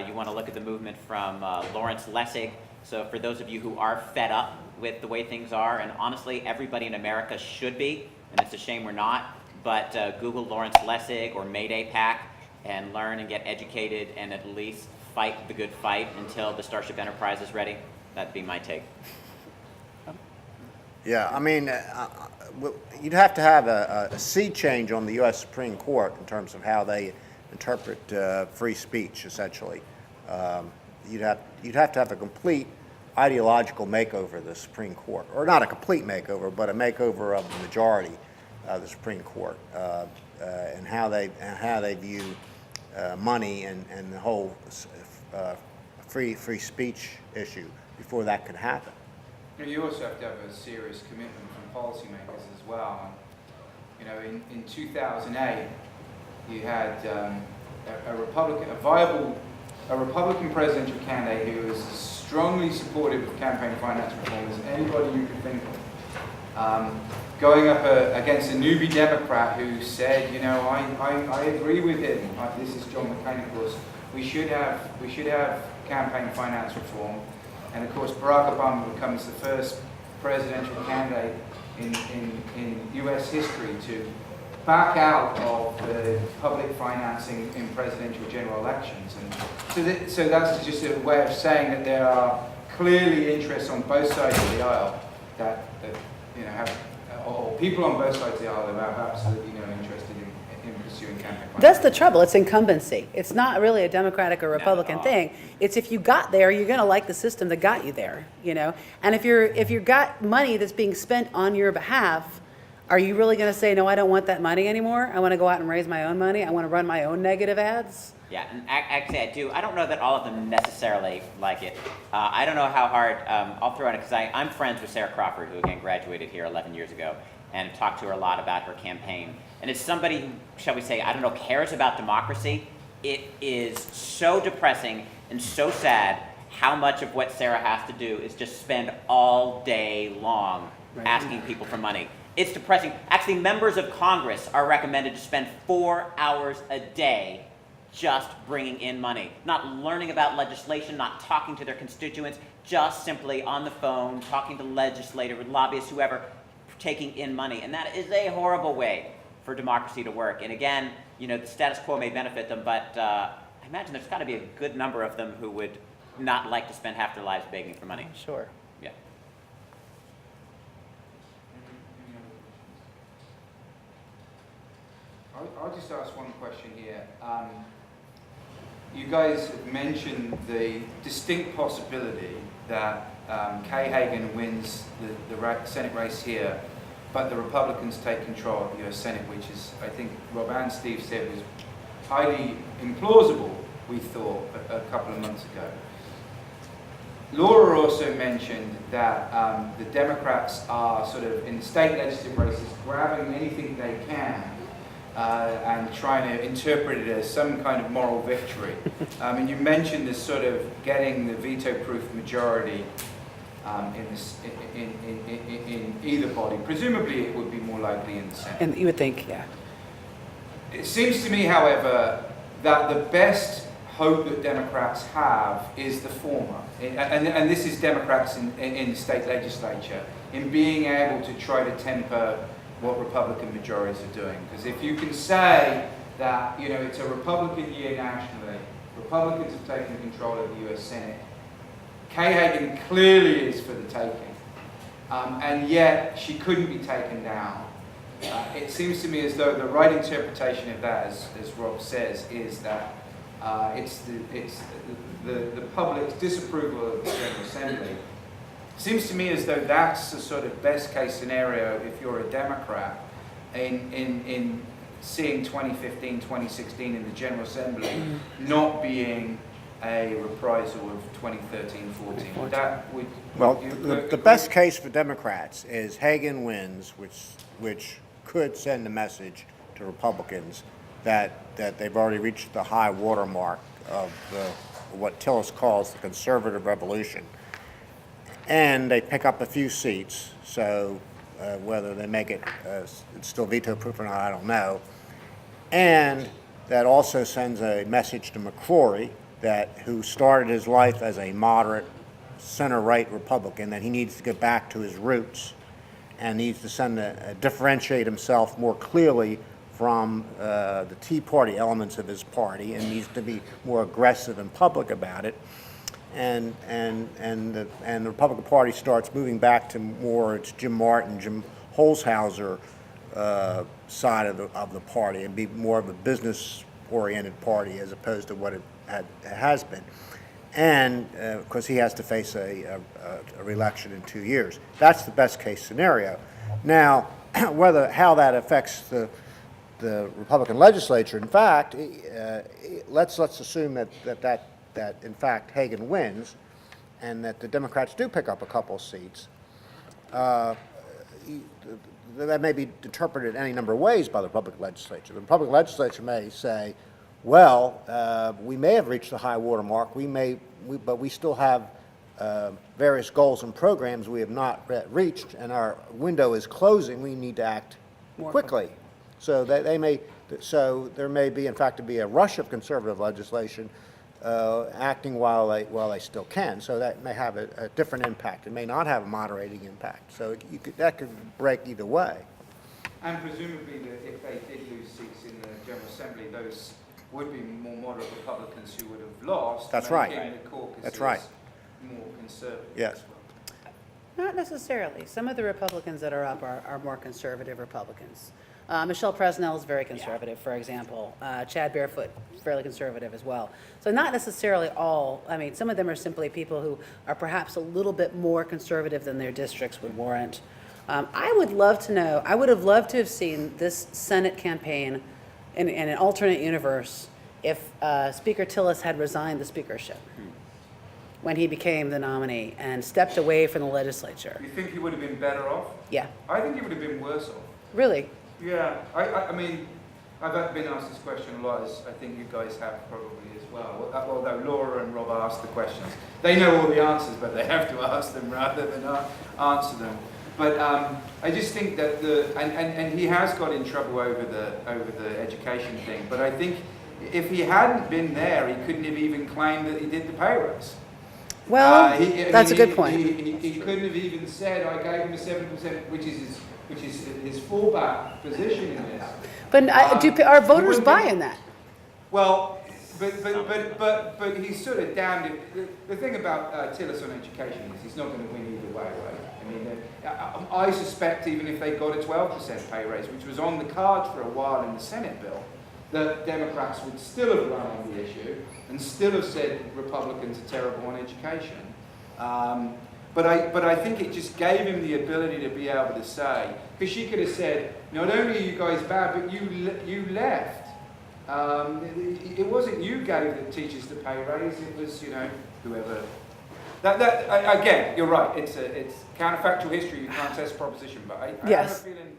you want to look at the movement from Lawrence Lessig. So for those of you who are fed up with the way things are, and honestly everybody in America should be, and it's a shame we're not, but Google Lawrence Lessig or Mayday PAC and learn and get educated and at least fight the good fight until the Starship Enterprise is ready. That'd be my take. Yeah, I mean, you'd have to have a sea change on the U.S. Supreme Court in terms of how they interpret free speech, essentially. You'd have to have a complete ideological makeover of the Supreme Court, or not a complete makeover, but a makeover of the majority of the Supreme Court, and how they view money and the whole free speech issue before that could happen. You also have to have a serious commitment from policymakers as well. In 2008, you had a Republican presidential candidate who was strongly supportive of campaign finance reform as anybody you could think of, going up against a newbie Democrat who said, I agree with him. This is John McCain, of course. We should have campaign finance reform. And of course, Barack Obama becomes the first presidential candidate in US history to back out of the public financing in presidential general elections. And so that's just a way of saying that there are clearly interests on both sides of the aisle that you know, have, or people on both sides of the aisle that have absolutely no interest in pursuing campaign finance. That's the trouble. It's incumbency. It's not really a Democratic or Republican thing. It's if you got there, you're going to like the system that got you there, you know. And if you've got money that's being spent on your behalf, are you really going to say, no, I don't want that money anymore? I want to go out and raise my own money. I want to run my own negative ads. Yeah, and actually I do. I don't know that all of them necessarily like it. I don't know how hard, I'll throw in it, because I'm friends with Sarah Crawford, who again graduated here 11 years ago, and talked to her a lot about her campaign. And it's somebody who, shall we say, I don't know, cares about democracy. It is so depressing and so sad how much of what Sarah has to do is just spend all day long asking people for money. It's depressing. Actually, members of Congress are recommended to spend 4 hours a day just bringing in money, not learning about legislation, not talking to their constituents, just simply on the phone, talking to legislators, lobbyists, whoever, taking in money. And that is a horrible way for democracy to work. And again, you know, the status quo may benefit them, but I imagine there's got to be a good number of them who would not like to spend half their lives begging for money. Sure. Yeah. I'll just ask one question here. You guys have mentioned the distinct possibility that Kay Hagan wins the Senate race here, but the Republicans take control of the US Senate, which is, I think Rob and Steve said, was highly implausible, we thought, a couple of months ago. Laura also mentioned that the Democrats are sort of, in state legislative races, grabbing anything they can and trying to interpret it as some kind of moral victory. And you mentioned this sort of getting the veto-proof majority in either body. Presumably it would be more likely in the Senate. And you would think, yeah. It seems to me, however, that the best hope that Democrats have is the former. And this is Democrats in the state legislature, in being able to try to temper what Republican majorities are doing. Because if you can say that, you know, it's a Republican year nationally, Republicans have taken control of the US Senate, Kay Hagan clearly is for the taking, and yet she couldn't be taken down. It seems to me as though the right interpretation of that, as Rob says, is that it's the public's disapproval of the General Assembly. Seems to me as though that's the sort of best case scenario if you're a Democrat in seeing 2015, 2016 in the General Assembly not being a reprisal of 2013, 14. That would, Well, the best case for Democrats is Hagan wins, which could send a message to Republicans that they've already reached the high watermark of what Tillis calls the conservative revolution. And they pick up a few seats, so whether they make it it's still veto-proof or not, I don't know. And that also sends a message to McCrory, who started his life as a moderate center-right Republican, that he needs to get back to his roots and needs to differentiate himself more clearly from the Tea Party elements of his party, and needs to be more aggressive and public about it. And the Republican Party starts moving back to more its Jim Martin, Jim Holzhauser side of the party, and be more of a business-oriented party as opposed to what it has been. And because he has to face a re-election in 2 years. That's the best case scenario. Now, how that affects the Republican legislature, in fact, let's assume that in fact Hagan wins, and that the Democrats do pick up a couple seats. That may be interpreted any number of ways by the Republican legislature. The Republican legislature may say, well, we may have reached the high water mark, but we still have various goals and programs we have not yet reached, and our window is closing. We need to act quickly. So there may be, in fact, to be a rush of conservative legislation acting while they still can. So that may have a different impact. It may not have a moderating impact. So that could break either way. And presumably, that if they did lose seats in the General Assembly, those would be more moderate Republicans who would have lost. That's right. Making the caucuses That's right. more conservative. Yes. Not necessarily. Some of the Republicans that are up are more conservative Republicans. Michelle Presnell is very conservative, for example. Chad Barefoot, fairly conservative as well. So not necessarily all, I mean, some of them are simply people who are perhaps a little bit more conservative than their districts would warrant. I would love to know, I would have loved to have seen this Senate campaign in an alternate universe if Speaker Tillis had resigned the speakership when he became the nominee and stepped away from the legislature. You think he would have been better off? Yeah, I think he would have been worse off. really. Yeah, I mean, I've been asked this question a lot, as I think you guys have probably as well. Although Laura and Rob asked the questions. They know all the answers, but they have to ask them rather than answer them. But I just think that and he has got in trouble over the education thing. But I think if he hadn't been there, he couldn't have even claimed that he did the pay raise. Well, that's a good point. He couldn't have even said, I gave him a 7%, which is his fallback position in this. But our voters buy in that? Well, but he's sort of damned. The thing about Tillis on education is he's not going to win either way, right? I mean, I suspect even if they got a 12% pay raise, which was on the cards for a while in the Senate bill, that Democrats would still have run on the issue and still have said Republicans are terrible on education. But I think it just gave him the ability to be able to say, because she could have said, not only are you guys bad, but you left. It wasn't you gave the teachers the pay raise, it was, whoever. Again, you're right, it's counterfactual history, you can't test proposition, but I have a feeling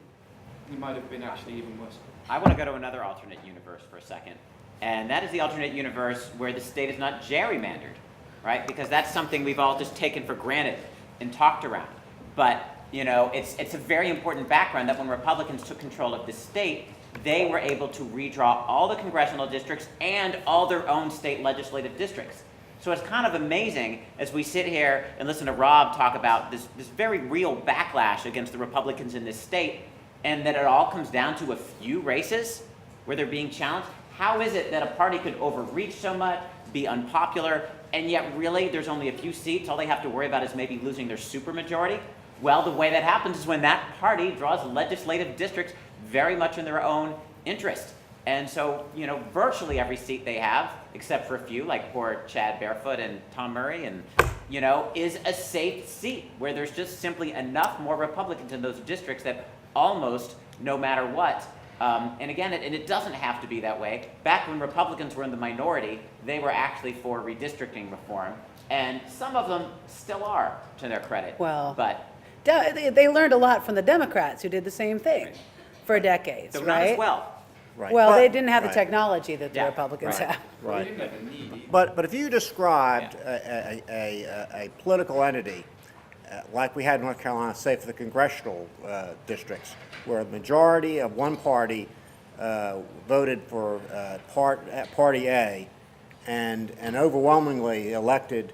he might have been actually even worse. I want to go to another alternate universe for a second, and that is the alternate universe where the state is not gerrymandered, right? Because that's something we've all just taken for granted and talked around. But, it's a very important background that when Republicans took control of the state, they were able to redraw all the congressional districts and all their own state legislative districts. So it's kind of amazing as we sit here and listen to Rob talk about this very real backlash against the Republicans in this state, and that it all comes down to a few races where they're being challenged. How is it that a party could overreach so much, be unpopular, and yet really there's only a few seats, all they have to worry about is maybe losing their supermajority? Well, the way that happens is when that party draws legislative districts very much in their own interest. And so, virtually every seat they have, except for a few, like poor Chad Barefoot and Tom Murray, and, is a safe seat where there's just simply enough more Republicans in those districts that almost no matter what. And again, it doesn't have to be that way. Back when Republicans were in the minority, they were actually for redistricting reform. And some of them still are, to their credit. Well, but they learned a lot from the Democrats who did the same thing for decades, so right? not as well. Right. Well, But- they didn't have the right. technology that the Yeah, Republicans right. have. Right. Never need. But if you described a political entity like we had in North Carolina, say for the congressional districts, where a majority of one party voted for Party A and overwhelmingly elected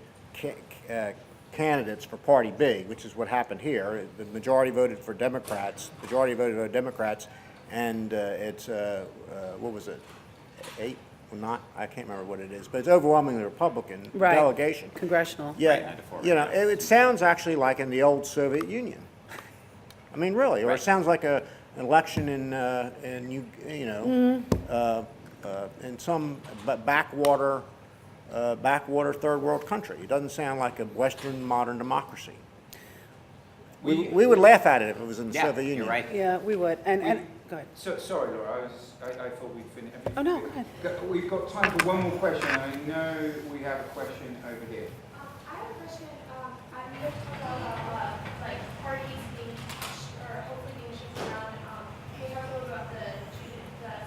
candidates for Party B, which is what happened here. The majority voted for Democrats, and it's, what was it, 8? Well, not, I can't remember what it is, but it's overwhelmingly Republican Right. delegation. Congressional. Yeah, it sounds actually like in the old Soviet Union. I mean, really, or it sounds like an election in some backwater third world country. It doesn't sound like a Western modern democracy. We would laugh at it if it was in the Soviet Union. You're right. Yeah, we would. And go ahead. So, sorry, Laura, I thought we'd finished. Oh, no, go ahead. We've got time for one more question. I know we have a question over here. I have a question. I'm going to talk about parties being, or hopefully being shifted around. We talked a little about the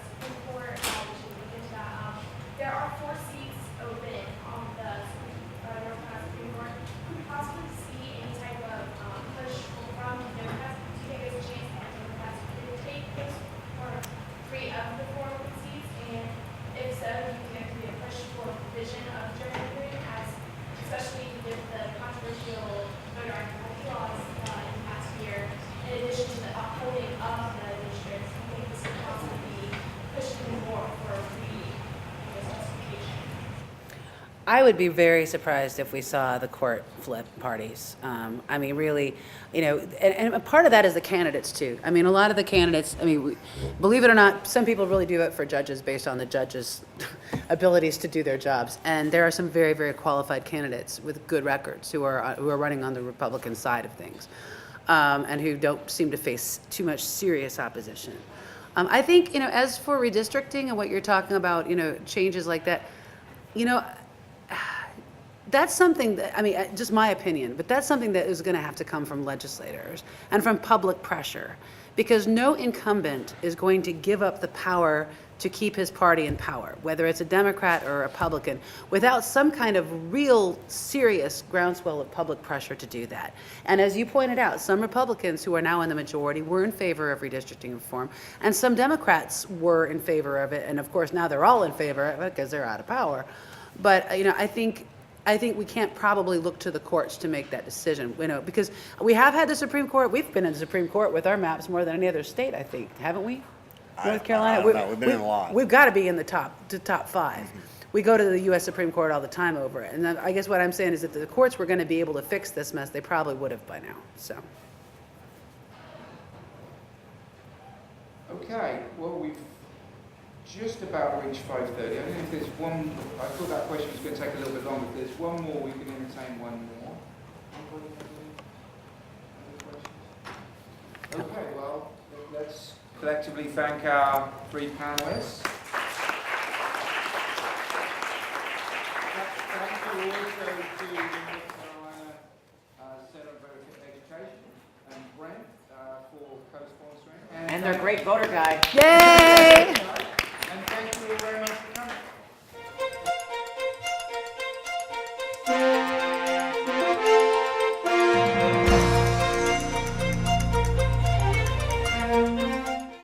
Supreme Court, which is looking into that. There are 4 seats open on the North Carolina Supreme Court. Could we possibly see any type of push from Democrats? Do you think there's a chance that Democrats could take those or 3 of the 4 open seats? And if so, do you think there could be a push for revision of I would be very surprised if we saw the court flip parties. I mean, really, you know, and a part of that is the candidates too. I mean, a lot of the candidates, I mean, believe it or not, some people really do vote for judges based on the judges' abilities to do their jobs. And there are some very, very qualified candidates with good records who are running on the Republican side of things, and who don't seem to face too much serious opposition. I think, you know, as for redistricting and what you're talking about, you know, changes like that, you know, that's something that, I mean, just my opinion, but that's something that is going to have to come from legislators and from public pressure, because no incumbent is going to give up the power to keep his party in power, whether it's a Democrat or a Republican, without some kind of real serious groundswell of public pressure to do that. And as you pointed out, some Republicans who are now in the majority were in favor of redistricting reform, and some Democrats were in favor of it, and of course now they're all in favor of it because they're out of power. But you know, I think we can't probably look to the courts to make that decision, you know, because we have had the Supreme Court. We've been in the Supreme Court with our maps more than any other state, I think, haven't we? North Carolina. I don't know. We've been in a lot. We've got to be in the top 5. We go to the U.S. Supreme Court all the time over it, and then I guess what I'm saying is that the courts were going to be able to fix this mess, they probably would have by now. So. Okay, well, we've just about reached 5:30. I don't know if there's one, I thought that question was going to take a little bit longer. If there's one more, we can entertain one more. Anybody have any other questions? Okay, well, let's collectively thank our 3 panelists. Thank you also to the North Carolina Center of Education and Brent for co-sponsoring. And their great voter guide. Yay!